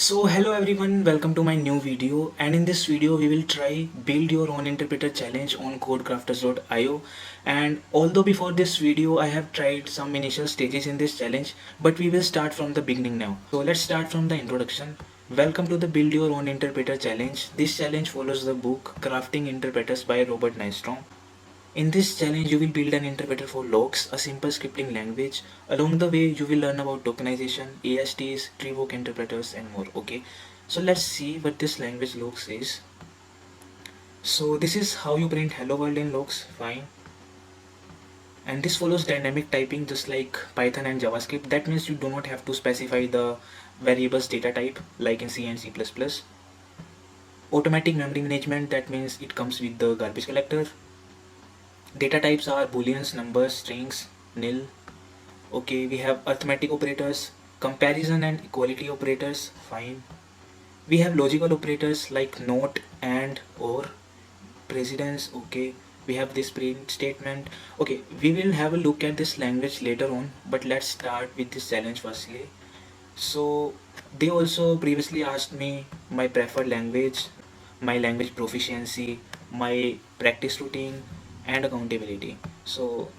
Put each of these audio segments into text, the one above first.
So hello everyone, welcome to my new video, and in this video we will try build your own interpreter challenge on codecrafters.io. And although before this video I have tried some initial stages in this challenge, but we will start from the beginning now. So let's start from the introduction. Welcome to the build your own interpreter challenge. This challenge follows the book Crafting Interpreters by Robert Nystrom. In this challenge, you will build an interpreter for logs, a simple scripting language. Along the way, you will learn about tokenization, ASTs, tree-walk interpreters, and more. Okay, so let's see what this language logs is. So this is how you print hello world in logs. Fine. And this follows dynamic typing just like Python and JavaScript. That means you do not have to specify the variables data type like in C and C++. Automatic memory management, that means it comes with the garbage collector. Data types are booleans, numbers, strings, nil. Okay, we have arithmetic operators, comparison and equality operators. Fine. We have logical operators like not, and, or, precedence. Okay, we have this print statement. Okay, we will have a look at this language later on, but let's start with this challenge firstly. So they also previously asked me my preferred language, my language proficiency, my practice routine, and accountability. So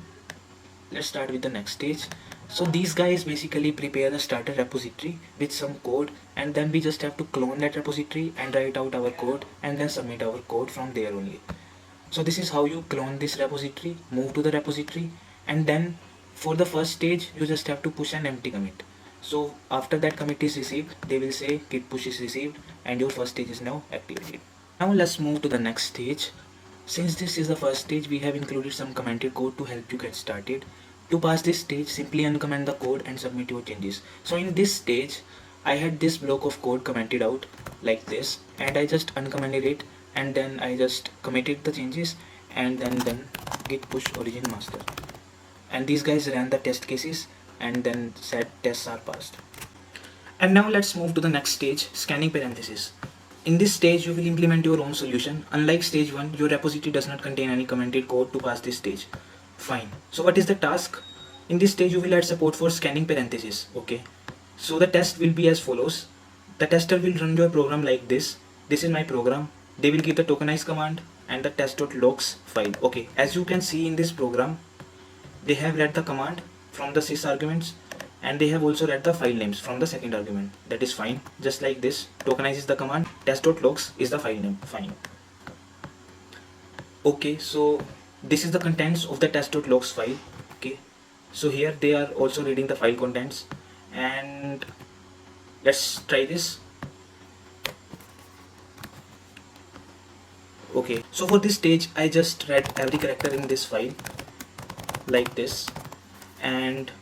let's start with the next stage. So these guys basically prepare the starter repository with some code, and then we just have to clone that repository and write out our code and then submit our code from there only. So this is how you clone this repository, move to the repository, and then for the first stage you just have to push an empty commit. So after that commit is received, they will say git push is received and your first stage is now activated. Now let's move to the next stage. Since this is the first stage, we have included some commented code to help you get started. To pass this stage, simply uncomment the code and submit your changes. So in this stage, I had this block of code commented out like this, and I just uncommented it, and then I just committed the changes, and then git push origin master. And these guys ran the test cases and then said tests are passed. And now let's move to the next stage, scanning parentheses. In this stage, you will implement your own solution. Unlike stage 1, your repository does not contain any commented code to pass this stage. Fine. So what is the task? In this stage, you will add support for scanning parentheses. Okay. So the test will be as follows. The tester will run your program like this. This is my program. They will give the tokenize command and the test.logs file. Okay. As you can see in this program, they have read the command from the sys arguments, and they have also read the file names from the second argument. That is fine. Just like this, tokenize is the command, test.logs is the file name. Fine. Okay, so this is the contents of the test.logs file. Okay, so here they are also reading the file contents, and let's try this. Okay, so for this stage I just read every character in this file like this, and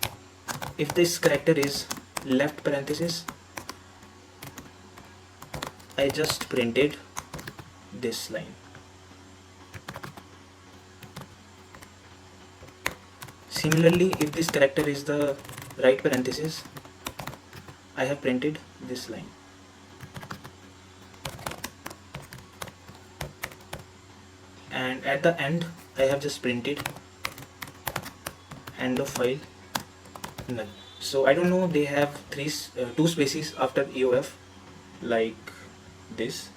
if this character is left parenthesis, I just printed this line. Similarly, if this character is the right parenthesis, I have printed this line. And at the end, I have just printed end of file null. So I don't know, they have two spaces after EOF like this.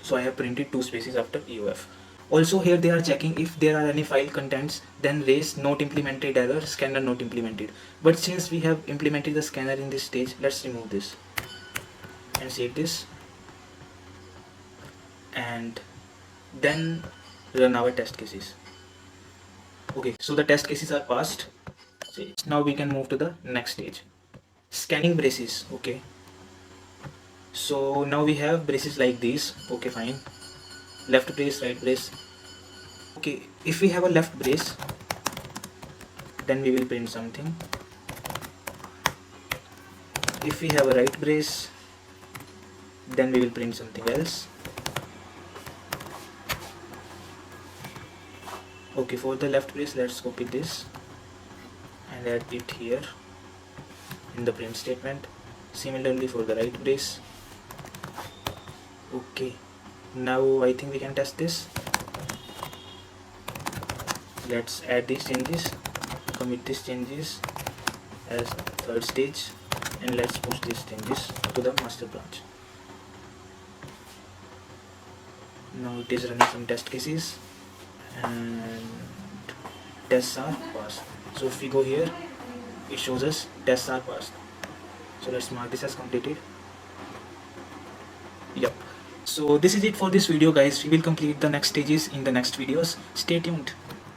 So I have printed two spaces after EOF. Also here they are checking if there are any file contents, then raise not implemented error, scanner not implemented. But since we have implemented the scanner in this stage, let's remove this and save this, and then run our test cases. Okay, so the test cases are passed. Now we can move to the next stage, scanning braces. Okay, so now we have braces like these. Okay, fine. Left brace, right brace. Okay, if we have a left brace, then we will print something. If we have a right brace, then we will print something else. Okay, for the left brace, let's copy this and add it here in the print statement. Similarly for the right brace. Okay, now I think we can test this. Let's add these changes, commit these changes as third stage. and let's push these changes to the master branch. Now it is running some test cases and tests are passed. So if we go here, it shows us tests are passed. So let's mark this as completed. Yep. So this is it for this video, guys. We will complete the next stages in the next videos. Stay tuned.